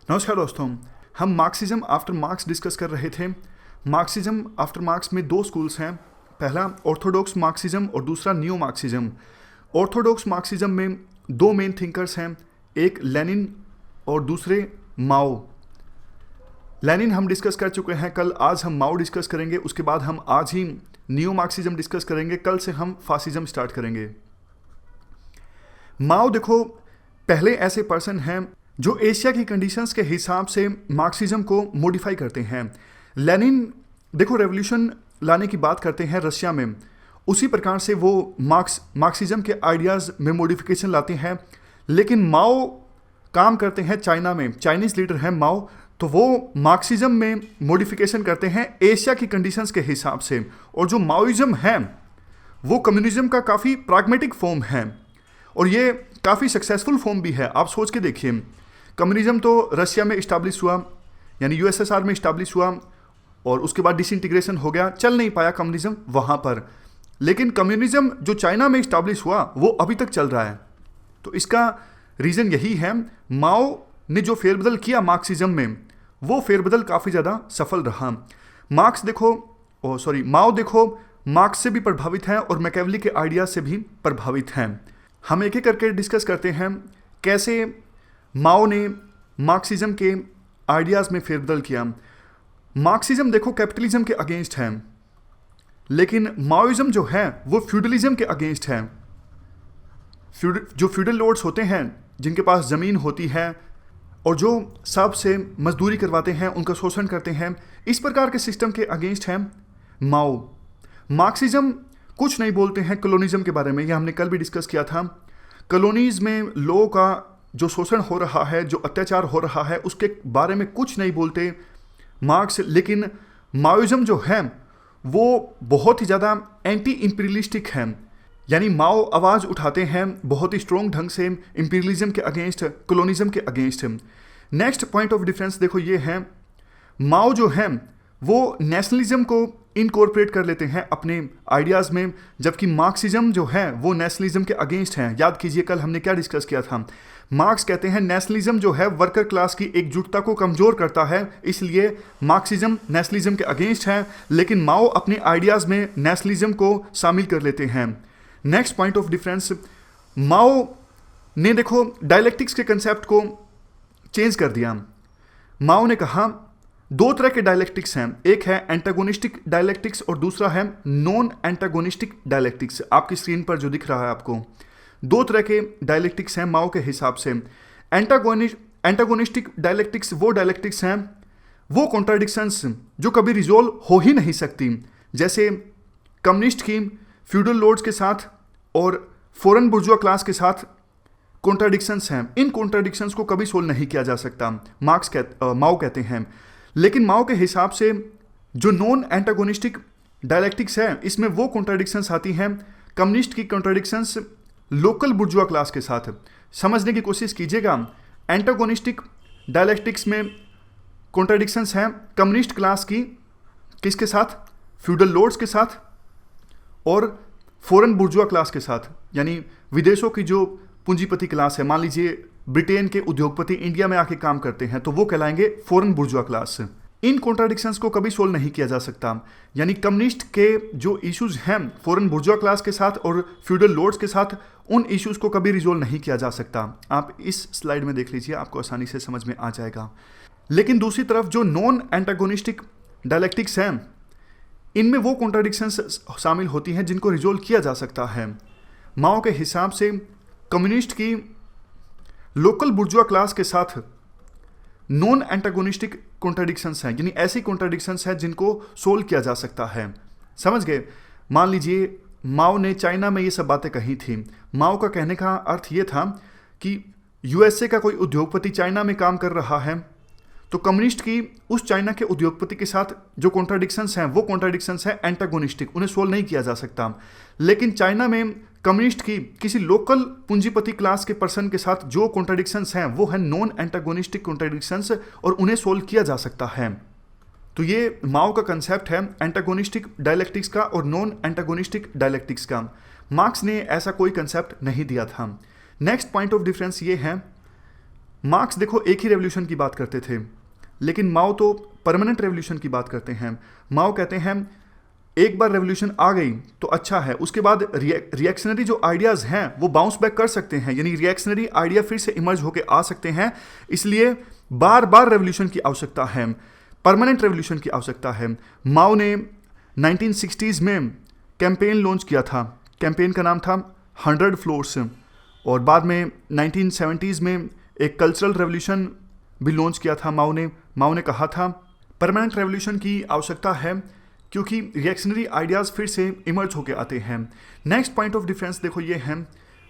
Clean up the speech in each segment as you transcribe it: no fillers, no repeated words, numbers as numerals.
नमस्कार दोस्तों। हम मार्क्सिज्म आफ्टर मार्क्स डिस्कस कर रहे थे। मार्क्सिज्म आफ्टर मार्क्स में दो स्कूल्स हैं, पहला ऑर्थोडॉक्स मार्क्सिज्म और दूसरा न्यू मार्क्सिज्म। ऑर्थोडॉक्स मार्क्सिज्म में दो मेन थिंकर्स हैं, एक लेनिन और दूसरे माओ। लेनिन हम डिस्कस कर चुके हैं कल, आज हम माओ डिस्कस करेंगे, उसके बाद हम आज ही न्यू मार्क्सिज्म डिस्कस करेंगे, कल से हम फासिज्म स्टार्ट करेंगे। माओ देखो पहले ऐसे पर्सन हैं जो एशिया की कंडीशंस के हिसाब से मार्क्सिज्म को मॉडिफाई करते हैं। लेनिन देखो रेवोल्यूशन लाने की बात करते हैं रशिया में, उसी प्रकार से वो मार्क्सिज्म के आइडियाज़ में मॉडिफिकेशन लाते हैं। लेकिन माओ काम करते हैं चाइना में, चाइनीज़ लीडर हैं माओ, तो वो मार्क्सिज्म में मॉडिफिकेशन करते हैं एशिया की कंडीशंस के हिसाब से। और जो माओइज्म है वो कम्युनिज्म का काफ़ी प्राग्मेटिक फॉर्म है और ये काफ़ी सक्सेसफुल फॉर्म भी है। आप सोच के देखिए, कम्युनिज्म तो रशिया में इस्टाब्लिश हुआ, यानी यूएसएसआर में इस्टाब्लिश हुआ और उसके बाद डिसइंटीग्रेशन हो गया, चल नहीं पाया कम्युनिज्म वहाँ पर। लेकिन कम्युनिज्म जो चाइना में इस्टाब्लिश हुआ वो अभी तक चल रहा है। तो इसका रीज़न यही है, माओ ने जो फेरबदल किया मार्क्सिज्म में, वो फेरबदल काफ़ी ज़्यादा सफल रहा। माओ देखो मार्क्स से भी प्रभावित है और मैकियावेली के आइडिया से भी प्रभावित हैं। हम एक एक करके डिस्कस करते हैं कैसे माओ ने मार्क्सिज्म के आइडियाज़ में फेरबदल किया। मार्क्सिज्म देखो कैपिटलिज्म के अगेंस्ट है, लेकिन माओइज्म जो है वो फ्यूडलिज्म के अगेंस्ट है। जो फ्यूडल लॉर्ड्स होते हैं जिनके पास ज़मीन होती है और जो सबसे मजदूरी करवाते हैं, उनका शोषण करते हैं, इस प्रकार के सिस्टम के अगेंस्ट है माओ। मार्क्सिज्म कुछ नहीं बोलते हैं कॉलोनिज्म के बारे में, यह हमने कल भी डिस्कस किया था। कॉलोनीज़ में लोगों का जो शोषण हो रहा है, जो अत्याचार हो रहा है, उसके बारे में कुछ नहीं बोलते मार्क्स। लेकिन माओइज्म जो है वो बहुत ही ज़्यादा एंटी इंपीरियलिस्टिक है, यानी माओ आवाज़ उठाते हैं बहुत ही स्ट्रॉन्ग ढंग से इंपीरियलिज्म के अगेंस्ट, कॉलोनिज्म के against. Next point of difference देखो ये है, माओ जो है वो नेशनलिज्म को इनकॉर्पोरेट कर लेते हैं अपने आइडियाज़ में, जबकि मार्क्सिज्म जो है वो नेशनलिज्म के अगेंस्ट हैं। याद कीजिए कल हमने क्या डिस्कस किया था। मार्क्स कहते हैं नेशनलिज्म जो है वर्कर क्लास की एकजुटता को कमज़ोर करता है, इसलिए मार्क्सिज्म नेशनलिज्म के अगेंस्ट है। लेकिन माओ अपने आइडियाज़ में नेशनलिज्म को शामिल कर लेते हैं। नेक्स्ट पॉइंट ऑफ डिफरेंस, माओ ने देखो डायलेक्टिक्स के कंसेप्ट को चेंज कर दिया। माओ ने कहा दो तरह के डायलेक्टिक्स हैं, एक है एंटागोनिस्टिक डायलेक्टिक्स और दूसरा है नॉन एंटागोनिस्टिक डायलेक्टिक्स। आपकी स्क्रीन पर जो दिख रहा है आपको, दो तरह के डायलेक्टिक्स हैं माओ के हिसाब से। एंटागोनिस्टिक डायलेक्टिक्स वो डायलेक्टिक्स हैं, वो कॉन्ट्राडिक्शंस जो कभी रिजोल्व हो ही नहीं सकती, जैसे कम्युनिस्ट की फ्यूडल लॉर्ड्स के साथ और फॉरेन बुर्जुआ क्लास के साथ कॉन्ट्राडिक्शंस हैं। इन कॉन्ट्राडिक्शंस को कभी सोल्व नहीं किया जा सकता, माओ कहते हैं। लेकिन माओ के हिसाब से जो नॉन एंटागोनिस्टिक डायलेक्टिक्स है, इसमें वो कॉन्ट्राडिक्शंस आती हैं, कम्युनिस्ट की कॉन्ट्राडिक्शंस लोकल बुर्जुआ क्लास के साथ। समझने की कोशिश कीजिएगा, एंटागोनिस्टिक डायलेक्टिक्स में कॉन्ट्राडिक्शंस हैं कम्युनिस्ट क्लास की किसके साथ, फ्यूडल लॉर्ड्स के साथ और फॉरेन बुर्जुआ क्लास के साथ, यानी विदेशों की जो पूंजीपति क्लास है। मान लीजिए ब्रिटेन के उद्योगपति इंडिया में आके काम करते हैं, तो वो कहलाएंगे फॉरेन बुर्जुआ क्लास। इन कॉन्ट्राडिक्शंस को कभी सोल्व नहीं किया जा सकता, यानी कम्युनिस्ट के जो इश्यूज हैं फॉरेन बुर्जुआ क्लास के साथ और फ्यूडल लॉर्ड्स के साथ, उन इश्यूज को कभी रिजोल्व नहीं किया जा सकता। आप इस स्लाइड में देख लीजिए, आपको आसानी से समझ में आ जाएगा। लेकिन दूसरी तरफ जो नॉन एंटागोनिस्टिक डायलेक्टिक्स हैं, इनमें वो कॉन्ट्राडिक्शंस शामिल होती हैं जिनको रिजोल्व किया जा सकता है। माओ के हिसाब से कम्युनिस्ट की लोकल बुर्जुआ क्लास के साथ नॉन एंटागोनिस्टिक कॉन्ट्राडिक्शंस हैं, यानी ऐसी कॉन्ट्राडिक्शंस हैं जिनको सोल्व किया जा सकता है। समझ गए? मान लीजिए माओ ने चाइना में ये सब बातें कही थी। माओ का कहने का अर्थ ये था कि यूएसए का कोई उद्योगपति चाइना में काम कर रहा है, तो कम्युनिस्ट की उस चाइना के उद्योगपति के साथ जो कॉन्ट्राडिक्शंस हैं वो कॉन्ट्राडिक्शंस हैं एंटागोनिस्टिक, उन्हें सोल्व नहीं किया जा सकता। लेकिन चाइना में कम्युनिस्ट की किसी लोकल पूंजीपति क्लास के पर्सन के साथ जो कॉन्ट्राडिक्शंस हैं वो है नॉन एंटागोनिस्टिक कॉन्ट्राडिक्शंस और उन्हें सोल्व किया जा सकता है। तो ये माओ का कंसेप्ट है एंटागोनिस्टिक डायलेक्टिक्स का और नॉन एंटागोनिस्टिक डायलेक्टिक्स का। मार्क्स ने ऐसा कोई कंसेप्ट नहीं दिया था। नेक्स्ट पॉइंट ऑफ डिफरेंस ये है, मार्क्स देखो एक ही रेवोल्यूशन की बात करते थे, लेकिन माओ तो परमानेंट रेवोल्यूशन की बात करते हैं। माओ कहते हैं एक बार रेवोल्यूशन आ गई तो अच्छा है, उसके बाद रिएक्शनरी जो आइडियाज़ हैं वो बाउंस बैक कर सकते हैं, यानी रिएक्शनरी आइडिया फिर से इमर्ज होकर आ सकते हैं। इसलिए बार बार रेवोल्यूशन की आवश्यकता है, परमानेंट रेवोल्यूशन की आवश्यकता है। माओ ने 1960s में कैंपेन लॉन्च किया था, कैंपेन का नाम था 100 फ्लोर्स, और बाद में 1970s में एक कल्चरल रेवोल्यूशन भी लॉन्च किया था माओ ने। माओ ने कहा था परमानेंट रेवोल्यूशन की आवश्यकता है क्योंकि रिएक्शनरी आइडियाज़ फिर से इमर्ज होकर आते हैं। नेक्स्ट पॉइंट ऑफ डिफरेंस देखो ये है,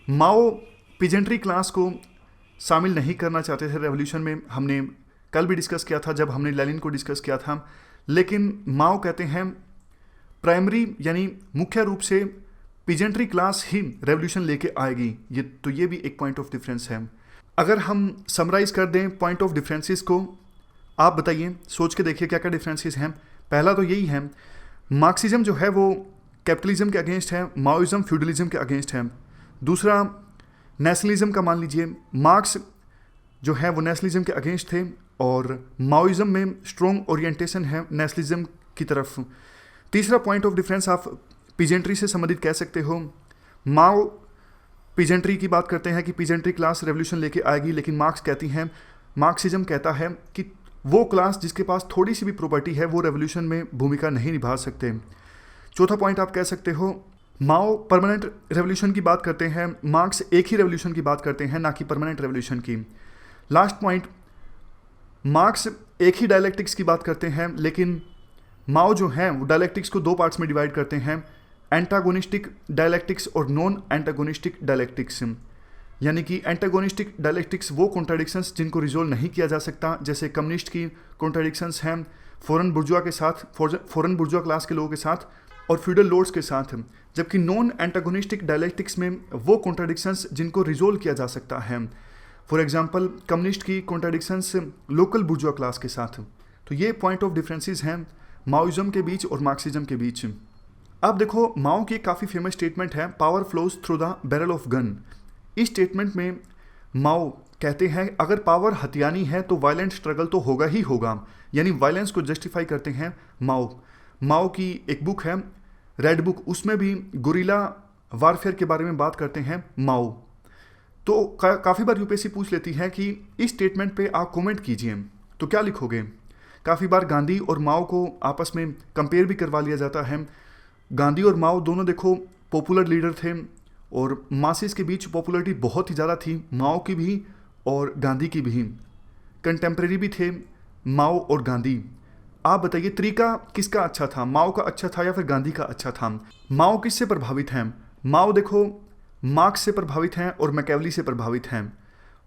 माओ पीजेंट्री क्लास को शामिल नहीं करना चाहते थे रेवोल्यूशन में। हमने कल भी डिस्कस किया था जब हमने लेनिन को डिस्कस किया था। लेकिन माओ कहते हैं प्राइमरी यानी मुख्य रूप से पीजेंट्री क्लास ही रेवोल्यूशन लेके आएगी। ये भी एक पॉइंट ऑफ डिफरेंस है। अगर हम समराइज कर दें पॉइंट ऑफ डिफरेंसेस को, आप बताइए, सोच के देखिए क्या क्या डिफरेंसेस हैं। पहला तो यही है, मार्क्सिज्म जो है वो कैपिटलिज्म के अगेंस्ट है, माओइज्म फ्यूडलिज्म के अगेंस्ट है। दूसरा नेशनलिज्म का मान लीजिए, मार्क्स जो है वो नेशनलिज्म के अगेंस्ट थे और माओइज्म में स्ट्रॉन्ग ओरिएंटेशन है नेशनलिज्म की तरफ। तीसरा पॉइंट ऑफ डिफरेंस आप पीजेंट्री से संबंधित कह सकते हो। माओ पीजेंट्री की बात करते हैं कि पीजेंट्री क्लास रेवोल्यूशन लेके आएगी, लेकिन मार्क्सिज्म कहता है कि वो क्लास जिसके पास थोड़ी सी भी प्रॉपर्टी है वो रेवोल्यूशन में भूमिका नहीं निभा सकते। चौथा पॉइंट आप कह सकते हो, माओ परमानेंट रेवोल्यूशन की बात करते हैं, मार्क्स एक ही रेवोल्यूशन की बात करते हैं, ना कि परमानेंट रेवोल्यूशन की। लास्ट पॉइंट, मार्क्स एक ही डायलेक्टिक्स की बात करते हैं, लेकिन माओ जो हैं वो डायलेक्टिक्स को दो पार्ट्स में डिवाइड करते हैं, एंटागोनिस्टिक डायलेक्टिक्स और नॉन एंटागोनिस्टिक डायलेक्टिक्स। यानी कि एंटागोनिस्टिक डायलेक्टिक्स वो कॉन्ट्राडिक्शंस जिनको रिजोल्व नहीं किया जा सकता, जैसे कम्युनिस्ट की कॉन्ट्राडिक्शंस हैं फॉरेन बुर्जुआ के साथ, फॉरेन बुर्जुआ क्लास के लोगों के साथ और फ्यूडल लॉर्ड्स के साथ। जबकि नॉन एंटागोनिस्टिक डायलेक्टिक्स में वो कॉन्ट्राडिक्शंस जिनको रिजोल्व किया जा सकता है, फॉर एग्जांपल कम्युनिस्ट की कॉन्ट्राडिक्शंस लोकल बुर्जुआ क्लास के साथ। तो ये पॉइंट ऑफ डिफरेंसेस हैं माओइज्म के बीच और मार्क्सिज्म के बीच। अब देखो, माओ की काफ़ी फेमस स्टेटमेंट है, power flows through the barrel of gun. इस स्टेटमेंट में माओ कहते हैं अगर पावर हथियानी है तो वायलेंट स्ट्रगल तो होगा ही होगा, यानी वायलेंस को जस्टिफाई करते हैं माओ की एक बुक है रेड बुक, उसमें भी गुरिल्ला वारफेयर के बारे में बात करते हैं माओ। तो काफ़ी बार यूपीएससी पूछ लेती है कि इस स्टेटमेंट पे आप कमेंट कीजिए, तो क्या लिखोगे। काफ़ी बार गांधी और माओ को आपस में कंपेयर भी करवा लिया जाता है। गांधी और माओ दोनों देखो पॉपुलर लीडर थे और मासेस के बीच पॉपुलरिटी बहुत ही ज़्यादा थी, माओ की भी और गांधी की भी। कंटेम्प्रेरी भी थे माओ और गांधी। आप बताइए तरीका किसका अच्छा था, माओ का अच्छा था या फिर गांधी का अच्छा था। माओ किससे प्रभावित हैं? माओ देखो मार्क्स से प्रभावित हैं और मैकेवली से प्रभावित हैं।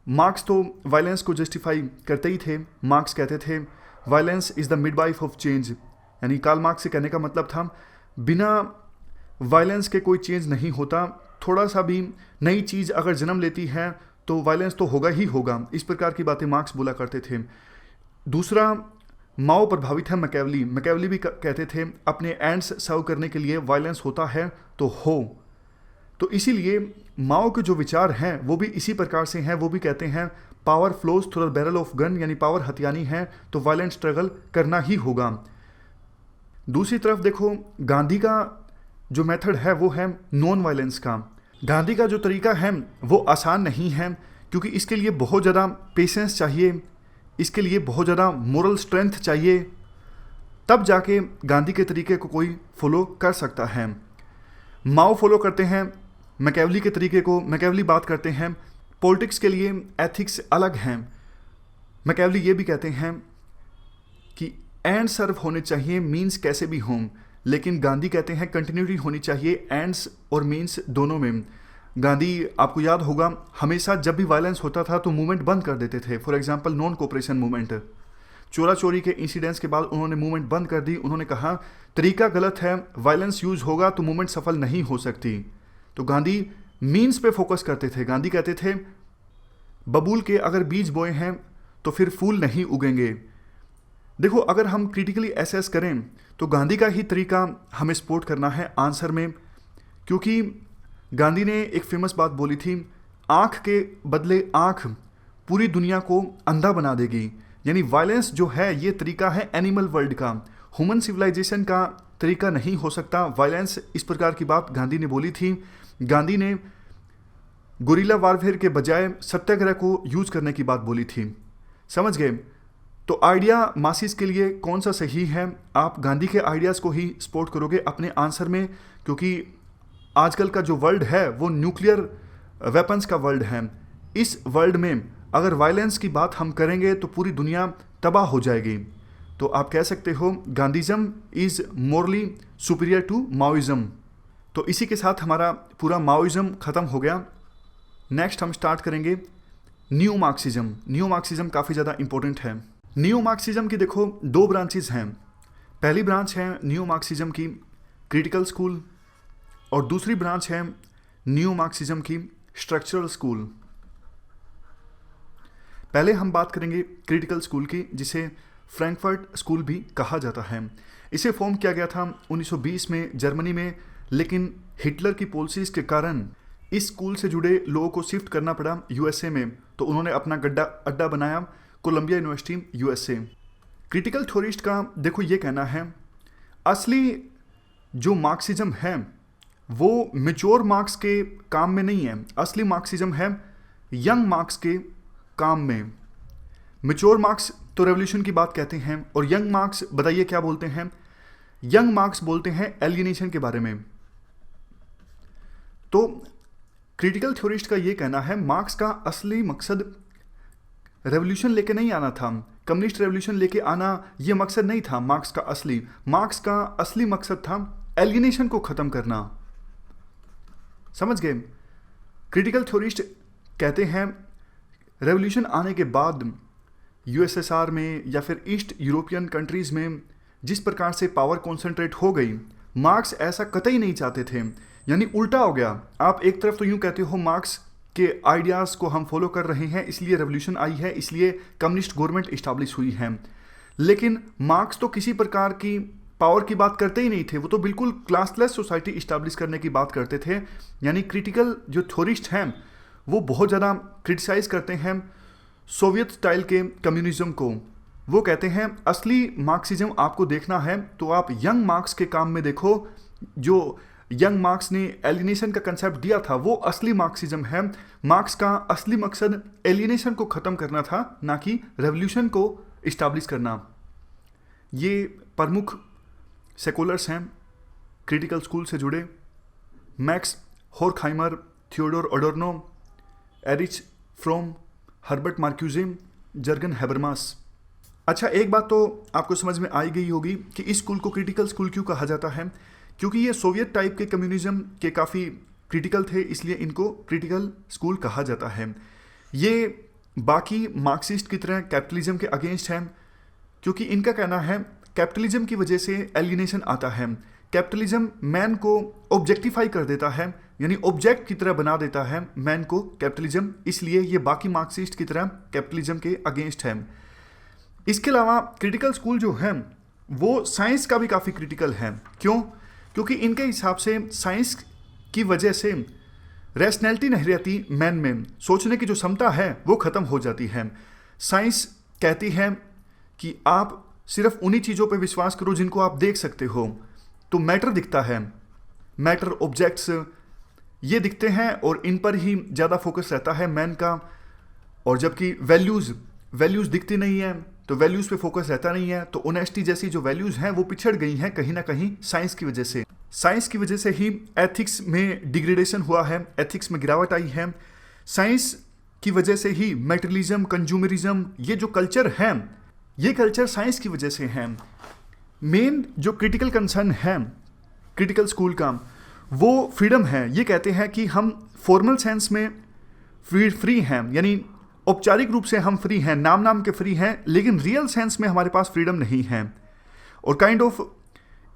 मार्क्स तो वायलेंस को जस्टिफाई करते ही थे। मार्क्स कहते थे violence is the midwife of change, यानी कार्ल मार्क्स से कहने का मतलब था बिना वायलेंस के कोई चेंज नहीं होता, थोड़ा सा भी नई चीज़ अगर जन्म लेती है तो वायलेंस तो होगा ही होगा। इस प्रकार की बातें मार्क्स बोला करते थे। दूसरा, माओ प्रभावित है मैकेवली भी कहते थे अपने एंड्स सर्व करने के लिए वायलेंस होता है तो हो। तो इसीलिए माओ के जो विचार हैं वो भी इसी प्रकार से हैं। वो भी कहते हैं power flows through the barrel of gun, यानी पावर हथियानी है तो वायलेंट स्ट्रगल करना ही होगा। दूसरी तरफ देखो गांधी का जो मेथड है वो है नॉन वायलेंस का। गांधी का जो तरीका है वो आसान नहीं है, क्योंकि इसके लिए बहुत ज़्यादा पेशेंस चाहिए, इसके लिए बहुत ज़्यादा मोरल स्ट्रेंथ चाहिए, तब जाके गांधी के तरीके को कोई फॉलो कर सकता है। माओ फॉलो करते हैं मैकेवली के तरीके को। मैकेवली बात करते हैं पॉलिटिक्स के लिए एथिक्स अलग हैं। मैकेवली ये भी कहते हैं कि एंड सर्व होने चाहिए, मीन्स कैसे भी हों, लेकिन गांधी कहते हैं कंटिन्यूटी होनी चाहिए एंड्स और मीन्स दोनों में। गांधी आपको याद होगा हमेशा जब भी वायलेंस होता था तो मूवमेंट बंद कर देते थे। For example non cooperation movement, चोरा चोरी के इंसिडेंट्स के बाद उन्होंने मूवमेंट बंद कर दी। उन्होंने कहा तरीका गलत है, वायलेंस यूज होगा तो मूवमेंट सफल नहीं हो सकती। तो गांधी मीन्स पे फोकस करते थे। गांधी कहते थे बबूल के अगर बीज बोए हैं तो फिर फूल नहीं उगेंगे। देखो अगर हम क्रिटिकली एसेस करें तो गांधी का ही तरीका हमें सपोर्ट करना है आंसर में, क्योंकि गांधी ने एक फेमस बात बोली थी, आँख के बदले आँख पूरी दुनिया को अंधा बना देगी। यानी वायलेंस जो है ये तरीका है एनिमल वर्ल्ड का, ह्यूमन सिविलाइजेशन का तरीका नहीं हो सकता वायलेंस। इस प्रकार की बात गांधी ने बोली थी। गांधी ने गुरिल्ला वारफेयर के बजाय सत्याग्रह को यूज करने की बात बोली थी। समझ गए? तो आइडिया मासिस के लिए कौन सा सही है? आप गांधी के आइडियाज़ को ही सपोर्ट करोगे अपने आंसर में, क्योंकि आजकल का जो वर्ल्ड है वो न्यूक्लियर वेपन्स का वर्ल्ड है। इस वर्ल्ड में अगर वायलेंस की बात हम करेंगे तो पूरी दुनिया तबाह हो जाएगी। तो आप कह सकते हो गांधीज़म इज़ मोरली सुपीरियर टू माओइज़म। तो इसी के साथ हमारा पूरा माओइज़म ख़त्म हो गया। नेक्स्ट हम स्टार्ट करेंगे न्यू मार्क्सिज्म। न्यू मार्क्सिज्म काफ़ी ज़्यादा इंपॉर्टेंट है। न्यू मार्क्सिज्म की देखो 2 ब्रांचेज हैं। पहली ब्रांच है न्यू मार्क्सिज्म की क्रिटिकल स्कूल, और दूसरी ब्रांच है न्यू मार्क्सिज्म की स्ट्रक्चरल स्कूल। पहले हम बात करेंगे क्रिटिकल स्कूल की, जिसे फ्रैंकफर्ट स्कूल भी कहा जाता है। इसे फॉर्म किया गया था 1920 में जर्मनी में, लेकिन हिटलर की पॉलिसीज के कारण इस स्कूल से जुड़े लोगों को शिफ्ट करना पड़ा यूएसए में। तो उन्होंने अपना अड्डा बनाया Columbia university USA. Critical theorist का देखो ये कहना है, असली जो मार्क्सिज्म है वो मैच्योर मार्क्स के काम में नहीं है। असली मार्क्सिज्म है यंग मार्क्स के काम में। मैच्योर मार्क्स तो रेवोल्यूशन की बात कहते हैं, और यंग मार्क्स बताइए क्या बोलते हैं? यंग मार्क्स बोलते हैं एलियनेशन के बारे में। तो क्रिटिकल थ्योरिस्ट का ये कहना है मार्क्स का असली मकसद रेवोल्यूशन लेके नहीं आना था, कम्युनिस्ट रेवोल्यूशन लेके आना ये मकसद नहीं था। मार्क्स का असली मकसद था एलियनेशन को ख़त्म करना। समझ गए? क्रिटिकल थ्योरिस्ट कहते हैं रेवोल्यूशन आने के बाद यूएसएसआर में या फिर ईस्ट यूरोपियन कंट्रीज़ में जिस प्रकार से पावर कॉन्सेंट्रेट हो गई, मार्क्स ऐसा कतई नहीं चाहते थे। यानी उल्टा हो गया। आप एक तरफ तो यूँ कहते हो मार्क्स के आइडियाज़ को हम फॉलो कर रहे हैं, इसलिए रेवोल्यूशन आई है, इसलिए कम्युनिस्ट गवर्नमेंट इस्टाब्लिश हुई है, लेकिन मार्क्स तो किसी प्रकार की पावर की बात करते ही नहीं थे। वो तो बिल्कुल क्लासलेस सोसाइटी इस्टाब्लिश करने की बात करते थे। यानी क्रिटिकल जो थ्योरिस्ट हैं वो बहुत ज़्यादा क्रिटिसाइज़ करते हैं सोवियत स्टाइल के कम्युनिज्म को। वो कहते हैं असली मार्क्सिज्म आपको देखना है तो आप यंग मार्क्स के काम में देखो। जो यंग मार्क्स ने एलियनेशन का कंसेप्ट दिया था वो असली मार्क्सिज्म है। मार्क्स का असली मकसद एलियनेशन को ख़त्म करना था, ना कि रेवोल्यूशन को इस्टाब्लिश करना। ये प्रमुख सेकुलर्स हैं क्रिटिकल स्कूल से जुड़े, Max Horkheimer, Theodor Adorno, Erich Fromm, Herbert Marcuse, Jurgen Habermas. अच्छा, एक बात तो आपको समझ में आई गई होगी कि इस स्कूल को क्रिटिकल स्कूल क्यों कहा जाता है, क्योंकि ये सोवियत टाइप के कम्युनिज्म के काफ़ी क्रिटिकल थे, इसलिए इनको क्रिटिकल स्कूल कहा जाता है। ये बाकी मार्क्सिस्ट की तरह कैपिटलिज्म के अगेंस्ट हैं, क्योंकि इनका कहना है कैपिटलिज्म की वजह से एलियनेशन आता है। कैपिटलिज्म मैन को ऑब्जेक्टिफाई कर देता है, यानी ऑब्जेक्ट की तरह बना देता है मैन को कैपिटलिज्म, इसलिए ये बाकी मार्क्सिस्ट की तरह कैपिटलिज्म के अगेंस्ट है। इसके अलावा क्रिटिकल स्कूल जो है वो साइंस का भी काफ़ी क्रिटिकल है। क्यों? क्योंकि इनके हिसाब से साइंस की वजह से रैशनैलिटी नहीं रहती मैन में, सोचने की जो क्षमता है वो ख़त्म हो जाती है। साइंस कहती है कि आप सिर्फ उन्हीं चीज़ों पर विश्वास करो जिनको आप देख सकते हो। तो मैटर दिखता है, मैटर ऑब्जेक्ट्स ये दिखते हैं और इन पर ही ज़्यादा फोकस रहता है मैन का। और जबकि वैल्यूज़ दिखती नहीं है, तो वैल्यूज़ पे फोकस रहता नहीं है। तो ऑनेस्टी जैसी जो वैल्यूज़ हैं वो पिछड़ गई हैं कहीं ना कहीं साइंस की वजह से। साइंस की वजह से ही एथिक्स में डिग्रेडेशन हुआ है, एथिक्स में गिरावट आई है। साइंस की वजह से ही मेटेरियलिज्म, कंज्यूमरिज्म, ये जो कल्चर है ये कल्चर साइंस की वजह से है। मेन जो क्रिटिकल कंसर्न है क्रिटिकल स्कूल का वो फ्रीडम है। ये कहते हैं कि हम फॉर्मल सेंस में फ्री हैं, यानी औपचारिक रूप से हम फ्री हैं, नाम के फ्री हैं, लेकिन रियल सेंस में हमारे पास फ्रीडम नहीं है। और काइंड ऑफ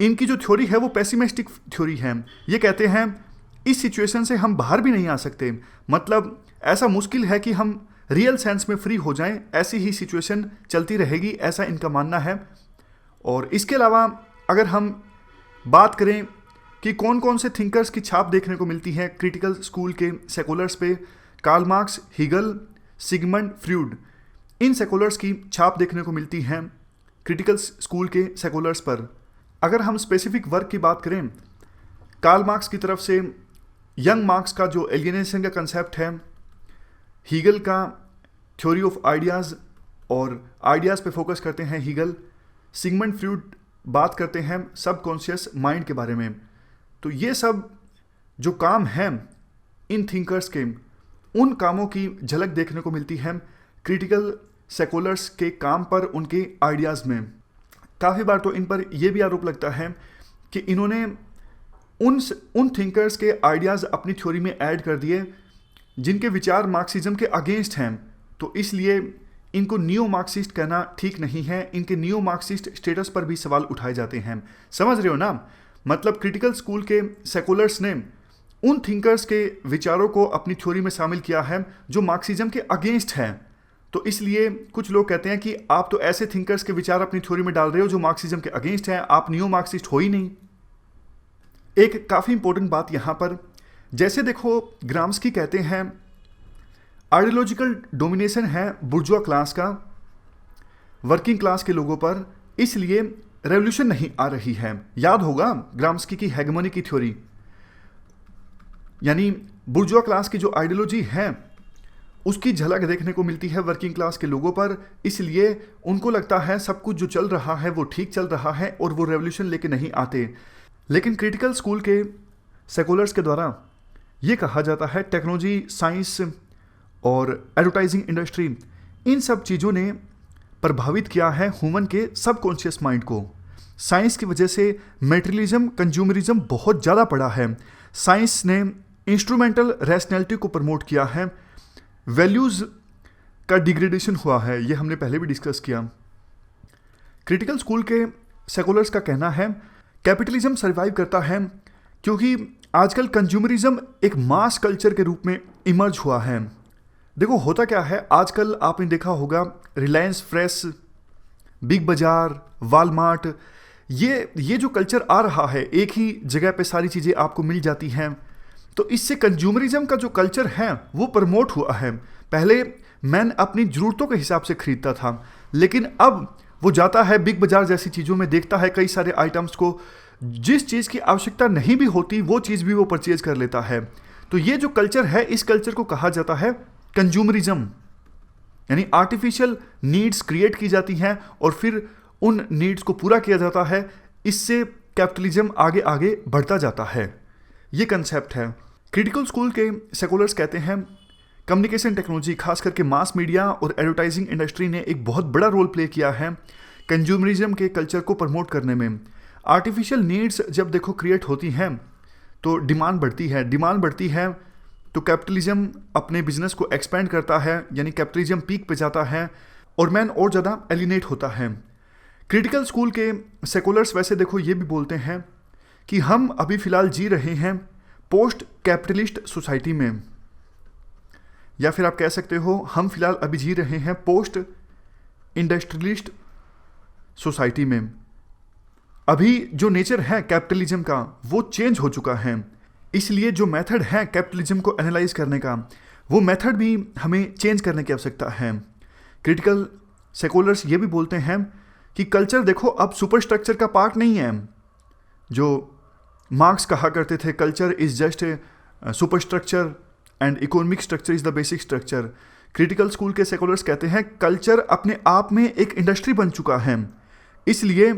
इनकी जो थ्योरी है वो पेसिमिस्टिक थ्योरी है। ये कहते हैं इस सिचुएशन से हम बाहर भी नहीं आ सकते, मतलब ऐसा मुश्किल है कि हम रियल सेंस में फ्री हो जाएं, ऐसी ही सिचुएशन चलती रहेगी, ऐसा इनका मानना है। और इसके अलावा अगर हम बात करें कि कौन कौन से थिंकर्स की छाप देखने को मिलती है क्रिटिकल स्कूल के सेकुलर्स पे, Karl Marx, Hegel, Sigmund Freud, इन सेकुलर्स की छाप देखने को मिलती है क्रिटिकल स्कूल के सेकुलर्स पर। अगर हम स्पेसिफिक वर्क की बात करें, कार्ल मार्क्स की तरफ से यंग मार्क्स का जो एलियनेशन का कंसेप्ट है, हीगल का थ्योरी ऑफ आइडियाज़ और आइडियाज़ पे फोकस करते हैं हीगल, सिगमंड फ्रूड बात करते हैं सबकॉन्शियस माइंड के बारे में। तो ये सब जो काम हैं इन थिंकर्स के, उन कामों की झलक देखने को मिलती है क्रिटिकल सेकुलर्स के काम पर, उनके आइडियाज़ में। काफ़ी बार तो इन पर यह भी आरोप लगता है कि इन्होंने उन थिंकर्स के आइडियाज़ अपनी थ्योरी में ऐड कर दिए जिनके विचार मार्क्सिज्म के अगेंस्ट हैं, तो इसलिए इनको नियो मार्क्सिस्ट कहना ठीक नहीं है। इनके नियो मार्क्सिस्ट स्टेटस पर भी सवाल उठाए जाते हैं। समझ रहे हो ना? मतलब क्रिटिकल स्कूल के सेकुलर्स ने उन थिंकर्स के विचारों को अपनी थ्योरी में शामिल किया है जो मार्क्सिज्म के अगेंस्ट हैं। तो इसलिए कुछ लोग कहते हैं कि आप तो ऐसे थिंकर्स के विचार अपनी थ्योरी में डाल रहे हो जो मार्क्सिज्म के अगेंस्ट हैं, आप नियो मार्क्सिस्ट हो ही नहीं। एक काफ़ी इंपॉर्टेंट बात यहाँ पर, जैसे देखो ग्राम्स्की कहते हैं आइडियोलॉजिकल डोमिनेशन है बुर्जुआ क्लास का वर्किंग क्लास के लोगों पर, इसलिए रेवोल्यूशन नहीं आ रही है। याद होगा ग्राम्स्की की हेगेमोनी की थ्योरी, यानी बुर्जुआ क्लास की जो आइडियोलॉजी है उसकी झलक देखने को मिलती है वर्किंग क्लास के लोगों पर, इसलिए उनको लगता है सब कुछ जो चल रहा है वो ठीक चल रहा है और वो रेवोल्यूशन लेके नहीं आते। लेकिन क्रिटिकल स्कूल के सेकुलर्स के द्वारा ये कहा जाता है टेक्नोलॉजी, साइंस और एडवर्टाइजिंग इंडस्ट्री, इन सब चीज़ों ने प्रभावित किया है ह्यूमन के सबकॉन्शियस माइंड को। साइंस की वजह से मेटेरियलिज्म, कंज्यूमरिज्म बहुत ज़्यादा बढ़ा है। साइंस ने इंस्ट्रूमेंटल रैशनैलिटी को प्रमोट किया है, वैल्यूज़ का डिग्रेडेशन हुआ है, ये हमने पहले भी डिस्कस किया। क्रिटिकल स्कूल के सेकुलर्स का कहना है कैपिटलिज्म सर्वाइव करता है क्योंकि आजकल कंज्यूमरिज्म एक मास कल्चर के रूप में इमर्ज हुआ है। देखो होता क्या है, आजकल आपने देखा होगा रिलायंस फ्रेश, बिग बाज़ार, वालमार्ट, ये जो कल्चर आ रहा है, एक ही जगह पे सारी चीज़ें आपको मिल जाती हैं, तो इससे कंज्यूमरिज्म का जो कल्चर है वो प्रमोट हुआ है। पहले मैन अपनी ज़रूरतों के हिसाब से खरीदता था, लेकिन अब वो जाता है बिग बाज़ार जैसी चीज़ों में, देखता है कई सारे आइटम्स को, जिस चीज़ की आवश्यकता नहीं भी होती वो चीज़ भी वो परचेज कर लेता है। तो ये जो कल्चर है, इस कल्चर को कहा जाता है कंज्यूमरिज्म, यानी आर्टिफिशियल नीड्स क्रिएट की जाती हैं और फिर उन नीड्स को पूरा किया जाता है, इससे कैपिटलिज्म आगे आगे बढ़ता जाता है। ये कंसेप्ट है। क्रिटिकल स्कूल के सेकुलर्स कहते हैं कम्युनिकेशन टेक्नोलॉजी, खास करके मास मीडिया और एडवर्टाइजिंग इंडस्ट्री ने एक बहुत बड़ा रोल प्ले किया है कंज्यूमरिज्म के कल्चर को प्रमोट करने में। आर्टिफिशियल नीड्स जब देखो क्रिएट होती हैं तो डिमांड बढ़ती है, डिमांड बढ़ती है तो कैपिटलिज्म अपने बिजनेस को एक्सपेंड करता है, यानी कैपिटलिज्म पीक पे जाता है और मैन और ज़्यादा एलिनेट होता है। क्रिटिकल स्कूल के सेकुलर्स वैसे देखो ये भी बोलते हैं कि हम अभी फ़िलहाल जी रहे हैं पोस्ट कैपिटलिस्ट सोसाइटी में, या फिर आप कह सकते हो हम फिलहाल अभी जी रहे हैं पोस्ट इंडस्ट्रियलिस्ट सोसाइटी में। अभी जो नेचर है कैपिटलिज्म का वो चेंज हो चुका है, इसलिए जो मेथड है कैपिटलिज्म को एनालाइज करने का, वो मेथड भी हमें चेंज करने की आवश्यकता है। क्रिटिकल सेकुलर्स ये भी बोलते हैं कि कल्चर देखो अब सुपर स्ट्रक्चर का पार्ट नहीं है। जो मार्क्स कहा करते थे culture is just super structure and economic structure is the basic structure, critical school के सेकुलर्स कहते हैं कल्चर अपने आप में एक इंडस्ट्री बन चुका है, इसलिए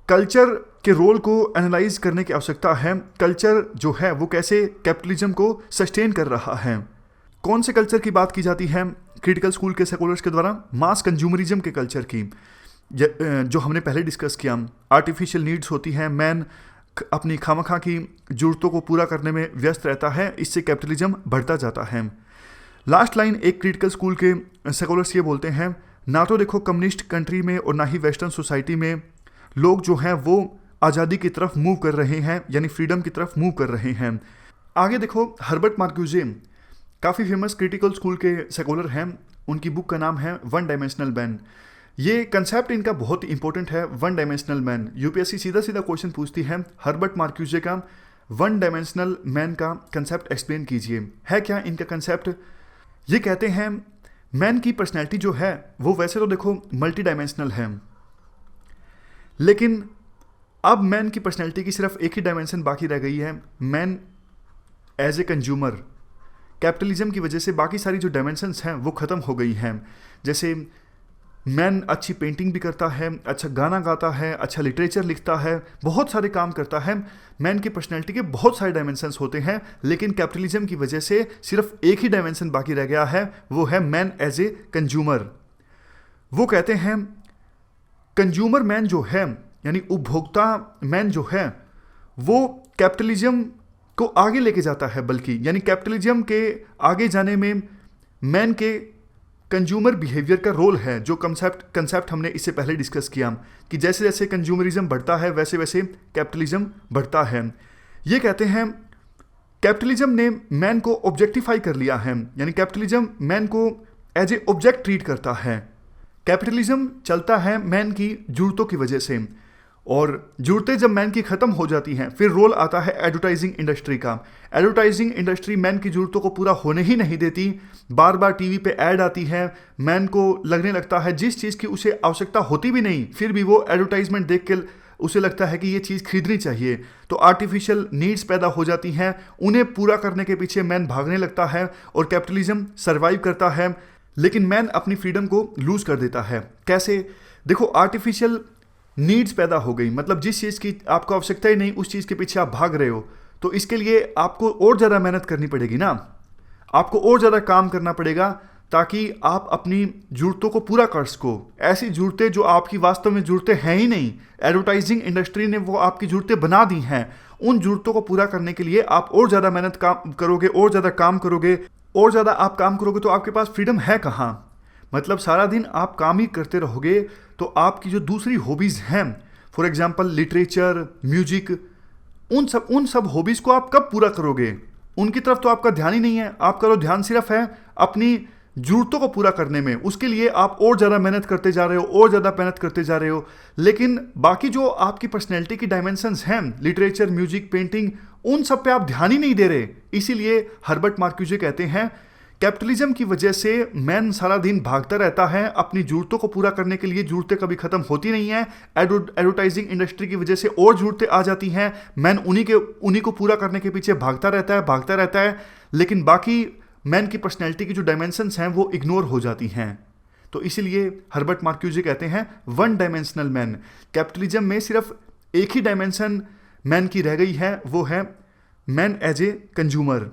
कल्चर के रोल को एनालाइज करने की आवश्यकता है। कल्चर जो है वो कैसे कैपिटलिज्म को सस्टेन कर रहा है। कौन से कल्चर की बात की जाती है क्रिटिकल स्कूल के सेकुलर्स के द्वारा? मास कंज्यूमरिज्म के कल्चर की, जो हमने पहले डिस्कस किया। आर्टिफिशियल नीड्स होती हैं, मैन अपनी खामखा की ज़रूरतों को पूरा करने में व्यस्त रहता है, इससे कैपिटलिज्म बढ़ता जाता है। लास्ट लाइन एक क्रिटिकल स्कूल के सेकुलर्स ये बोलते हैं, ना तो देखो कम्युनिस्ट कंट्री में और ना ही वेस्टर्न सोसाइटी में लोग जो हैं वो आज़ादी की तरफ मूव कर रहे हैं, यानी फ्रीडम की तरफ मूव कर रहे हैं। आगे देखो हर्बर्ट मार्क्यूजे काफ़ी फेमस क्रिटिकल स्कूल के सेकुलर हैं, उनकी बुक का नाम है वन डायमेंशनल मैन। ये कंसेप्ट इनका बहुत इंपॉर्टेंट है, वन डायमेंशनल मैन। यूपीएससी सीधा सीधा क्वेश्चन पूछती है हर्बर्ट मार्क्यूजे का वन डायमेंशनल मैन का कंसेप्ट एक्सप्लेन कीजिए। है क्या इनका कंसेप्ट? ये कहते हैं मैन की पर्सनैलिटी जो है वो वैसे तो देखो मल्टी डायमेंशनल है, लेकिन अब मैन की पर्सनैलिटी की सिर्फ एक ही डायमेंशन बाकी रह गई है, man as a consumer. Capitalism की वजह से बाकी सारी जो डायमेंशंस हैं वो ख़त्म हो गई हैं। जैसे मैन अच्छी पेंटिंग भी करता है, अच्छा गाना गाता है, अच्छा लिटरेचर लिखता है, बहुत सारे काम करता है। मैन की पर्सनैलिटी के बहुत सारे डायमेंशंस होते हैं, लेकिन कैपिटलिज्म की वजह से सिर्फ एक ही डायमेंशन बाकी रह गया है, वो है मैन एज ए कंज्यूमर। वो कहते हैं कंज्यूमर मैन जो है यानी उपभोक्ता मैन जो है वो कैपिटलिज्म को आगे लेके जाता है, बल्कि यानी कैपिटलिज्म के आगे जाने में मैन के कंज्यूमर बिहेवियर का रोल है। जो कंसेप्ट हमने इससे पहले डिस्कस किया कि जैसे जैसे कंज्यूमरिज्म बढ़ता है वैसे वैसे कैपिटलिज्म बढ़ता है। ये कहते हैं कैपिटलिज्म ने मैन को ऑब्जेक्टिफाई कर लिया है, यानी कैपिटलिज्म मैन को एज ए ऑब्जेक्ट ट्रीट करता है। कैपिटलिज्म चलता है मैन की जरूरतों की वजह से, और जरूरतें जब मैन की ख़त्म हो जाती हैं फिर रोल आता है एडवर्टाइजिंग इंडस्ट्री का। एडवर्टाइजिंग इंडस्ट्री मैन की ज़रूरतों को पूरा होने ही नहीं देती, बार बार टीवी पे ऐड आती है, मैन को लगने लगता है जिस चीज़ की उसे आवश्यकता होती भी नहीं फिर भी वो एडवर्टाइजमेंट देख के उसे लगता है कि ये चीज़ खरीदनी चाहिए। तो आर्टिफिशियल नीड्स पैदा हो जाती हैं, उन्हें पूरा करने के पीछे मैन भागने लगता है और कैपिटलिज्म सर्वाइव करता है। लेकिन मैन अपनी फ्रीडम को लूज़ कर देता है। कैसे? देखो, आर्टिफिशियल नीड्स पैदा हो गई, मतलब जिस चीज़ की आपको आवश्यकता ही नहीं उस चीज़ के पीछे आप भाग रहे हो, तो इसके लिए आपको और ज़्यादा मेहनत करनी पड़ेगी ना, आपको और ज़्यादा काम करना पड़ेगा ताकि आप अपनी ज़रूरतों को पूरा कर सको। ऐसी ज़रूरतें जो आपकी वास्तव में ज़रूरतें हैं ही नहीं, एडवर्टाइजिंग इंडस्ट्री ने वो आपकी ज़रूरतें बना दी हैं। उन ज़रूरतों को पूरा करने के लिए आप और ज़्यादा मेहनत करोगे, और ज़्यादा काम करोगे, और ज़्यादा आप काम करोगे तो आपके पास फ्रीडम है कहाँ? मतलब सारा दिन आप काम ही करते रहोगे तो आपकी जो दूसरी हॉबीज़ हैं, फॉर एग्जांपल लिटरेचर, म्यूजिक, उन सब हॉबीज़ को आप कब पूरा करोगे? उनकी तरफ तो आपका ध्यान ही नहीं है। आपका तो ध्यान सिर्फ है अपनी ज़रूरतों को पूरा करने में, उसके लिए आप और ज़्यादा मेहनत करते जा रहे हो, और ज़्यादा मेहनत करते जा रहे हो। लेकिन बाकी जो आपकी पर्सनैलिटी की डायमेंशंस हैं, लिटरेचर, म्यूजिक, पेंटिंग, उन सब पे आप ध्यान ही नहीं दे रहे। इसीलिए हर्बर्ट मार्क्यूजे कहते हैं कैपिटलिज्म की वजह से मैन सारा दिन भागता रहता है अपनी ज़रूरतों को पूरा करने के लिए, ज़रूरतें कभी ख़त्म होती नहीं हैं। एडवर्टाइजिंग इंडस्ट्री की वजह से और ज़रूरतें आ जाती हैं, मैन उन्हीं को पूरा करने के पीछे भागता रहता है, लेकिन बाकी मैन की पर्सनैलिटी की जो डायमेंशंस हैं वो इग्नोर हो जाती हैं। तो इसीलिए हर्बर्ट मार्क्यूजे कहते हैं वन डायमेंशनल मैन। कैपिटलिज्म में सिर्फ एक ही डायमेंशन मैन की रह गई है, वो है man as a consumer.